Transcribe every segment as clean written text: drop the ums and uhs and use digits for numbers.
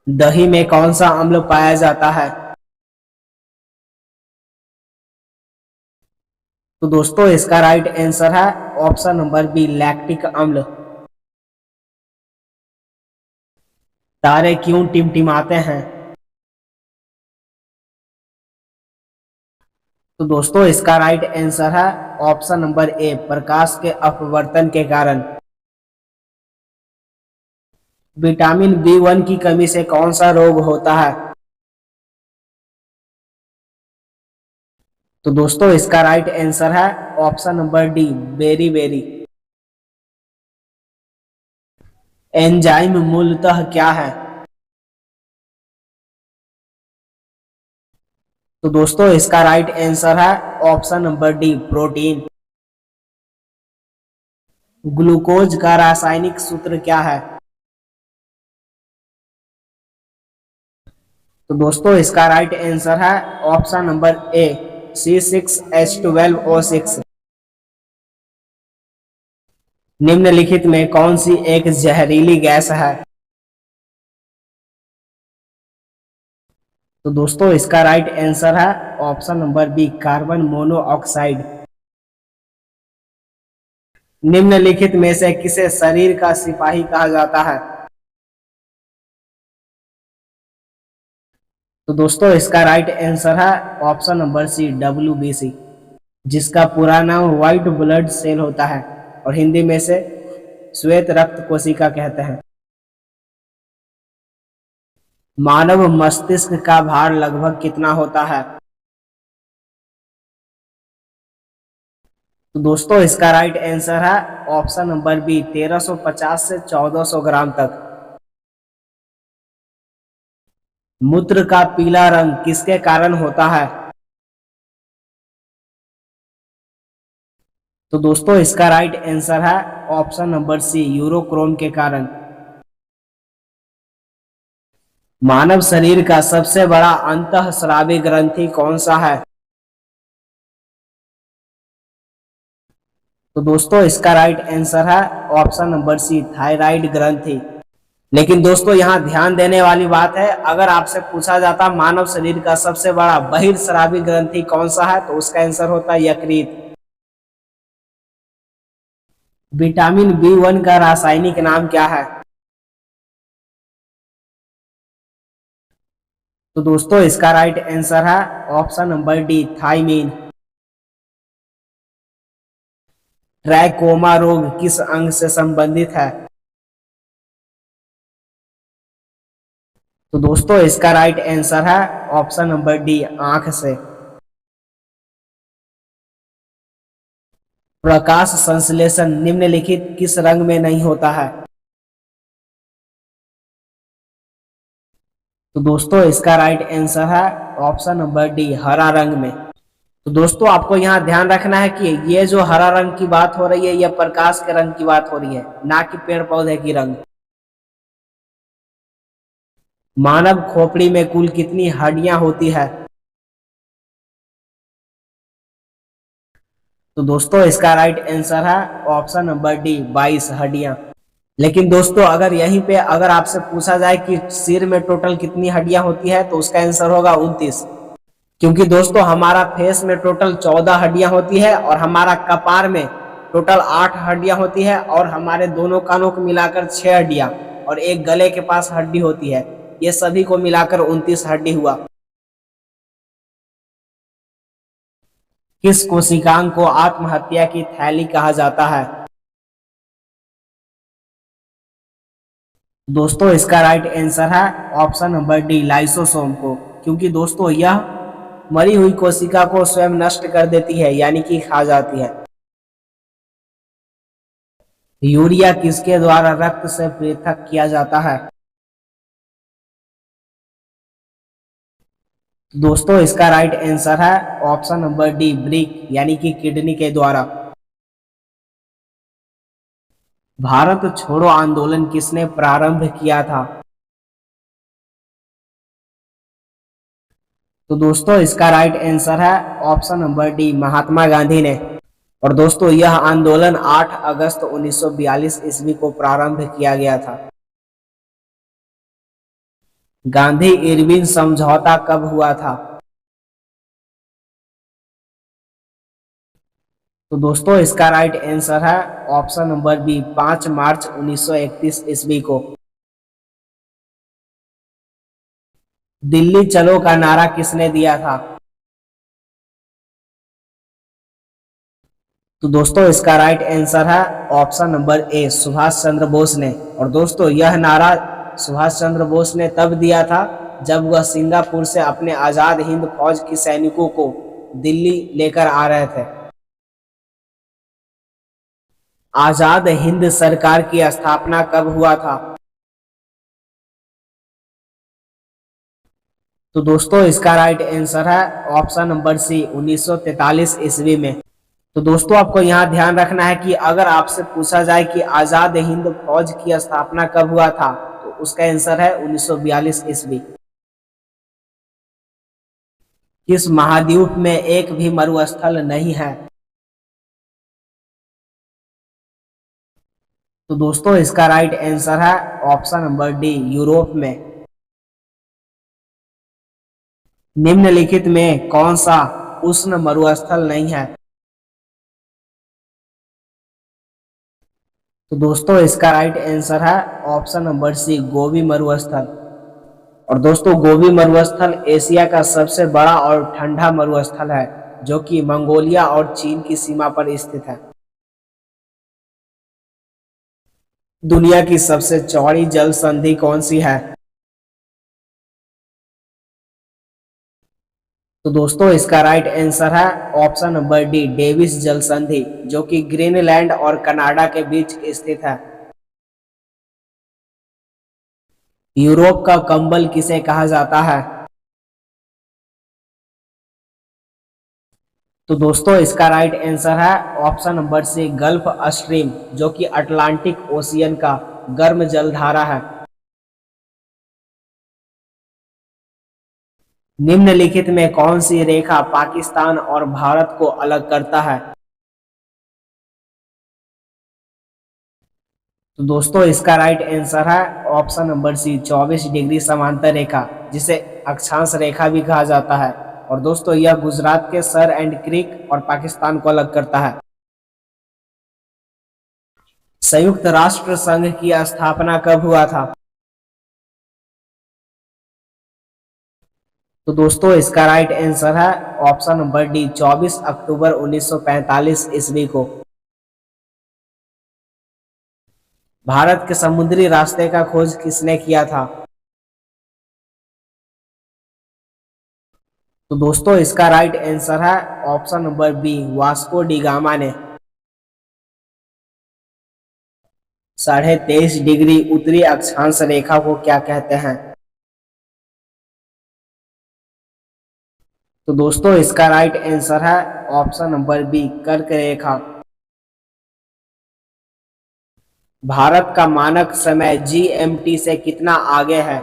दही में कौन सा अम्ल पाया जाता है? तो दोस्तों इसका राइट आंसर है ऑप्शन नंबर बी, लैक्टिक अम्ल। तारे क्यों टिमटिमाते हैं? तो दोस्तों इसका राइट आंसर है ऑप्शन नंबर ए, प्रकाश के अपवर्तन के कारण। विटामिन बी 1 की कमी से कौन सा रोग होता है? तो दोस्तों इसका राइट आंसर है option number D, beriberi. Enzyme मूलतः क्या है? तो दोस्तों इसका राइट आंसर है option number D, protein. Glucose का रासायनिक सूत्र क्या है? तो दोस्तों इसका राइट आंसर है ऑप्शन नंबर ए, C6H12O6। निम्नलिखित में कौन सी एक जहरीली गैस है? तो दोस्तों इसका राइट आंसर है option number B, carbon monoxide. निम्नलिखित में से किसे शरीर का सिपाही कहा जाता है? तो दोस्तों इसका राइट आंसर है ऑप्शन नंबर सी, WBC, जिसका पूरा नाम व्हाइट ब्लड सेल होता है और हिंदी में से श्वेत रक्त कोशिका कहते हैं। मानव मस्तिष्क का भार लगभग कितना होता है? तो दोस्तों इसका राइट आंसर है ऑप्शन नंबर बी, 1350 से 1400 ग्राम तक। मूत्र का पीला रंग किसके कारण होता है? तो दोस्तों इसका राइट आंसर है ऑप्शन नंबर सी, यूरोक्रोम के कारण। मानव शरीर का सबसे बड़ा अंतःस्रावी ग्रंथि कौन सा है? तो दोस्तों इसका राइट आंसर है ऑप्शन नंबर सी, थायराइड ग्रंथि। लेकिन दोस्तों यहाँ ध्यान देने वाली बात है, अगर आपसे पूछा जाता मानव शरीर का सबसे बड़ा बहिर्स्रावी ग्रंथि कौन सा है, तो उसका आंसर होता है यकृत। विटामिन बी 1 का रासायनिक नाम क्या है? तो दोस्तों इसका राइट आंसर है option number D, thiamine. Trachoma रोग किस अंग से संबंधित है? तो दोस्तों इसका राइट आंसर है ऑप्शन नंबर डी, आंख से। प्रकाश संश्लेषण निम्नलिखित किस रंग में नहीं होता है? तो दोस्तों इसका राइट आंसर है ऑप्शन नंबर डी, हरा रंग में। तो दोस्तों आपको यहाँ ध्यान रखना है कि ये जो हरा रंग की बात हो रही है, यह प्रकाश के रंग की बात हो रही है, ना कि पेड़ पौधे की रंग। मानव खोपड़ी में कुल कितनी हड्डियां होती है? तो दोस्तों इसका राइट आंसर है ऑप्शन नंबर डी, 22 हड्डियां। लेकिन दोस्तों अगर यहीं पे अगर आपसे पूछा जाए कि सिर में टोटल कितनी हड्डियां होती है, तो उसका आंसर होगा 29। क्योंकि दोस्तों हमारा फेस में टोटल 14 हड्डियां होती है और हमारा कपार में टोटल 8 हड्डियां होती है और हमारे दोनों कानों को मिलाकर 6 हड्डियां और एक गले के पास हड्डी होती है। ये सभी को मिलाकर 29 हड्डी हुआ। किस कोशिकांग को आत्महत्या की थैली कहा जाता है? दोस्तों इसका राइट आंसर है ऑप्शन नंबर डी, लाइसोसोम को। क्योंकि दोस्तों यह मरी हुई कोशिका को स्वयं नष्ट कर देती है, यानी कि खा जाती है। यूरिया किसके द्वारा रक्त से पृथक किया जाता है? दोस्तों इसका राइट आंसर है ऑप्शन नंबर डी, ब्रिक, यानी कि किडनी के द्वारा। भारत छोड़ो आंदोलन किसने प्रारंभ किया था? तो दोस्तों इसका राइट आंसर है option number D, Mahatma Gandhi ने। और दोस्तों यह आंदोलन 8 अगस्त 1942 ईस्वी को प्रारंभ किया गया था। गांधी इरविन समझौता कब हुआ था? तो दोस्तों इसका राइट आंसर है ऑप्शन नंबर बी 5 मार्च 1931 ईस्वी को। दिल्ली चलो का नारा किसने दिया था? तो दोस्तों इसका राइट आंसर है ऑप्शन नंबर ए सुभाष चंद्र बोस ने। और दोस्तों यह नारा सुभाष चंद्र बोस ने तब दिया था जब वह सिंगापुर से अपने आजाद हिंद फौज के सैनिकों को दिल्ली लेकर आ रहे थे। आजाद हिंद सरकार की स्थापना कब हुआ था? तो दोस्तों इसका राइट आंसर है ऑप्शन नंबर सी 1943 ईस्वी में। तो दोस्तों आपको यहाँ ध्यान रखना है कि अगर आपसे पूछा जाए कि आजाद हिंद फौज की स्थापना कब हुआ था तो उसका आंसर है 1942 ईस्वी। किस महाद्वीप में एक भी मरुस्थल नहीं है? तो दोस्तों इसका राइट आंसर है ऑप्शन नंबर डी यूरोप में। निम्नलिखित में कौन सा उष्ण मरुस्थल नहीं है? तो दोस्तों इसका राइट आंसर है ऑप्शन नंबर सी गोबी मरुस्थल। और दोस्तों गोबी मरुस्थल एशिया का सबसे बड़ा और ठंडा मरुस्थल है जो कि मंगोलिया और चीन की सीमा पर स्थित है। दुनिया की सबसे चौड़ी जल संधि कौन सी है? तो दोस्तों इसका राइट आंसर है ऑप्शन नंबर डी डेविस जल संधि जो कि ग्रीनलैंड और कनाडा के बीच स्थित है। यूरोप का कंबल किसे कहा जाता है? तो दोस्तों इसका राइट आंसर है option number C gulf stream जो कि अटलांटिक ओशियन का गर्म जलधारा है। निम्नलिखित में कौन सी रेखा पाकिस्तान और भारत को अलग करता है? तो दोस्तों इसका राइट आंसर है ऑप्शन नंबर सी 24 डिग्री समांतर रेखा जिसे अक्षांश रेखा भी कहा जाता है। और दोस्तों यह गुजरात के सर एंड क्रीक और पाकिस्तान को अलग करता है। संयुक्त राष्ट्र संघ की स्थापना कब हुआ था? तो दोस्तों इसका राइट आंसर है ऑप्शन नंबर डी 24 अक्टूबर 1945 ईस्वी को। भारत के समुद्री रास्ते का खोज किसने किया था? तो दोस्तों इसका राइट आंसर है option number B Vasco da Gama ने। 23.5 डिग्री उत्तरी अक्षांश रेखा को क्या कहते हैं? तो दोस्तों इसका राइट आंसर है ऑप्शन नंबर बी कर्क रेखा। भारत का मानक समय जीएमटी से कितना आगे है?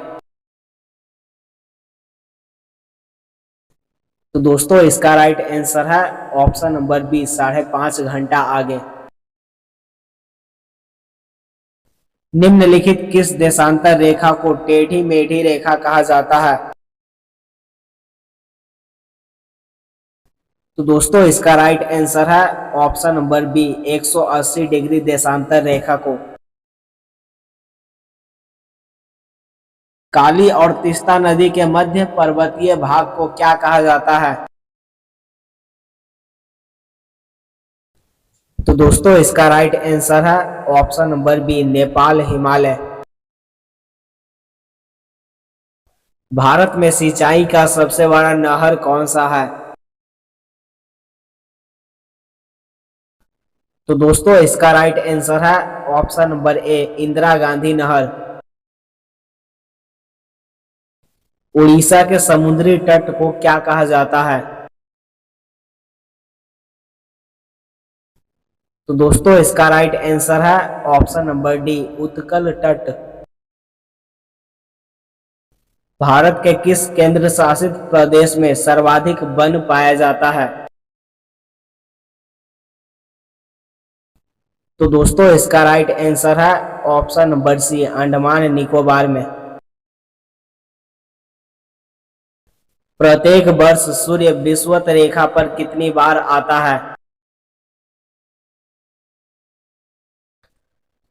तो दोस्तों इसका राइट आंसर है ऑप्शन नंबर बी 5.5 घंटा आगे। निम्नलिखित किस देशांतर रेखा को टेढ़ी मेढ़ी रेखा कहा जाता है? तो दोस्तों इसका राइट आंसर है ऑप्शन नंबर बी 180 डिग्री देशांतर रेखा को। काली और तीस्ता नदी के मध्य पर्वतीय भाग को क्या कहा जाता है? तो दोस्तों इसका राइट आंसर है option number B Nepal Himalaya. भारत में सिंचाई का सबसे बड़ा नहर कौन सा है? तो दोस्तों इसका राइट आंसर है ऑप्शन नंबर ए इंदिरा गांधी नहर। उड़ीसा के समुद्री तट को क्या कहा जाता है? तो दोस्तों इसका राइट आंसर है ऑप्शन नंबर डी उत्कल तट। भारत के किस केंद्र शासित प्रदेश में सर्वाधिक वन पाया जाता है? तो दोस्तों इसका राइट आंसर है option number C Andaman Nicobar में। प्रत्येक वर्ष सूर्य विषुवत रेखा पर कितनी बार आता है?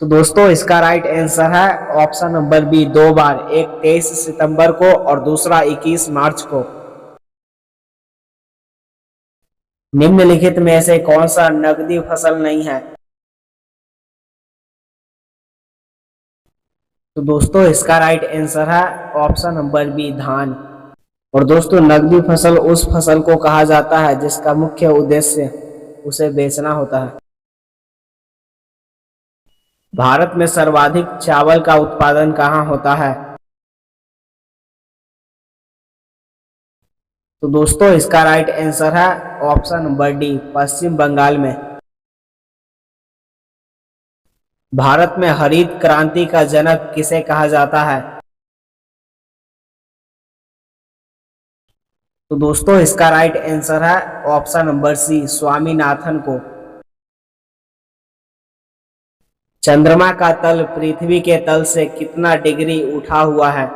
तो दोस्तों इसका राइट आंसर है ऑप्शन नंबर बी, 2 बार, एक 23 सितंबर को और दूसरा 21 मार्च को। निम्नलिखित में से कौन सा नकदी फसल नहीं है? तो दोस्तों इसका राइट आंसर है ऑप्शन नंबर बी, धान। और दोस्तों नकदी फसल उस फसल को कहा जाता है जिसका मुख्य उद्देश्य उसे बेचना होता है। भारत में सर्वाधिक चावल का उत्पादन कहाँ होता है? तो दोस्तों इसका राइट आंसर है ऑप्शन नंबर डी, पश्चिम बंगाल में। भारत में हरित क्रांति का जनक किसे कहा जाता है? तो दोस्तों इसका राइट आंसर है ऑप्शन नंबर सी, स्वामीनाथन को। चंद्रमा का तल पृथ्वी के तल से कितना डिग्री उठा हुआ है?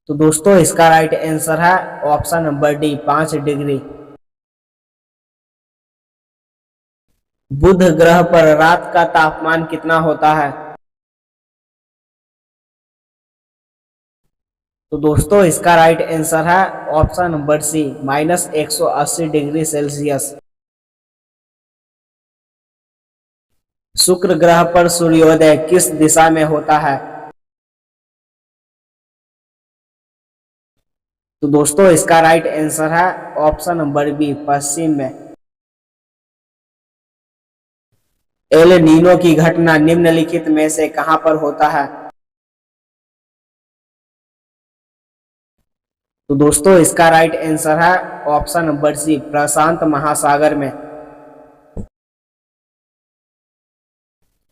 तो दोस्तों इसका राइट आंसर है ऑप्शन नंबर डी, 5 डिग्री। बुध ग्रह पर रात का तापमान कितना होता है? तो दोस्तों इसका राइट आंसर है option number C, -180 degree Celsius. शुक्र ग्रह पर सूर्योदय किस दिशा में होता है? तो दोस्तों इसका राइट आंसर है ऑप्शन नंबर बी, पश्चिम में। एल नीनो की घटना निम्नलिखित में से कहां पर होता है? तो दोस्तों इसका राइट आंसर है ऑप्शन नंबर सी, प्रशांत महासागर में।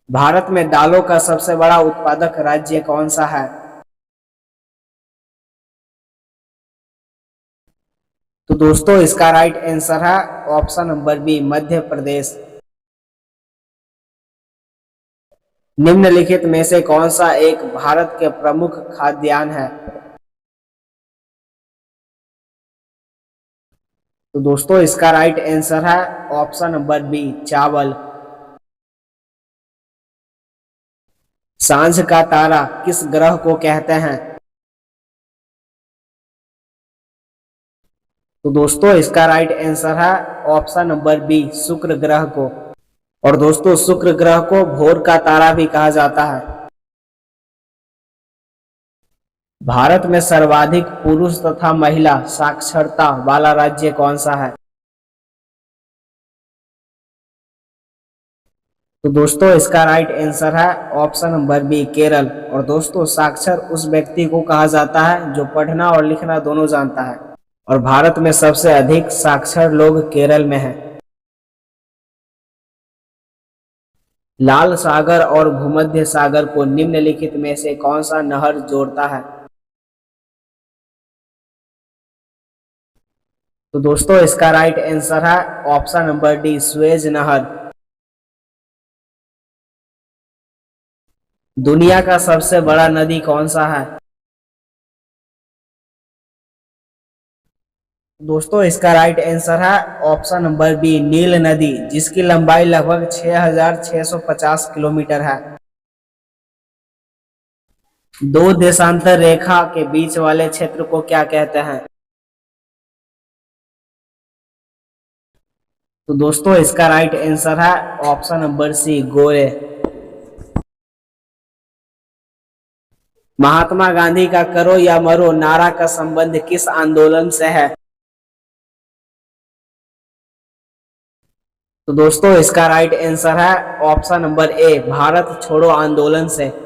भारत में दालों का सबसे बड़ा उत्पादक राज्य कौन सा है? तो दोस्तों इसका राइट आंसर है option number B, Madhya Pradesh. निम्नलिखित में से कौन सा एक भारत के प्रमुख खाद्यान्न है? तो दोस्तों इसका राइट आंसर है ऑप्शन नंबर बी, चावल। सांझ का तारा किस ग्रह को कहते हैं? तो दोस्तों इसका राइट आंसर है ऑप्शन नंबर बी, शुक्र ग्रह को। और दोस्तों शुक्र ग्रह को भोर का तारा भी कहा जाता है। भारत में सर्वाधिक पुरुष तथा महिला साक्षरता वाला राज्य कौन सा है? तो दोस्तों इसका राइट आंसर है ऑप्शन नंबर बी, केरल। और दोस्तों साक्षर उस व्यक्ति को कहा जाता है जो पढ़ना और लिखना दोनों जानता है। और भारत में सबसे अधिक साक्षर लोग केरल में हैं। लाल सागर और भूमध्य सागर को निम्नलिखित में से कौन सा नहर जोड़ता है? तो दोस्तों इसका राइट आंसर है ऑप्शन नंबर डी, सुएज नहर। दुनिया का सबसे बड़ा नदी कौन सा है? दोस्तों इसका राइट आंसर है ऑप्शन नंबर बी, नील नदी, जिसकी लंबाई लगभग 6650 किलोमीटर है। दो देशांतर रेखा के बीच वाले क्षेत्र को क्या कहते हैं? तो दोस्तों इसका राइट आंसर है ऑप्शन नंबर सी, गोरे। महात्मा गांधी का करो या मरो नारा का संबंध किस आंदोलन से है? तो दोस्तों इसका राइट आंसर है ऑप्शन नंबर ए, भारत छोड़ो आंदोलन से।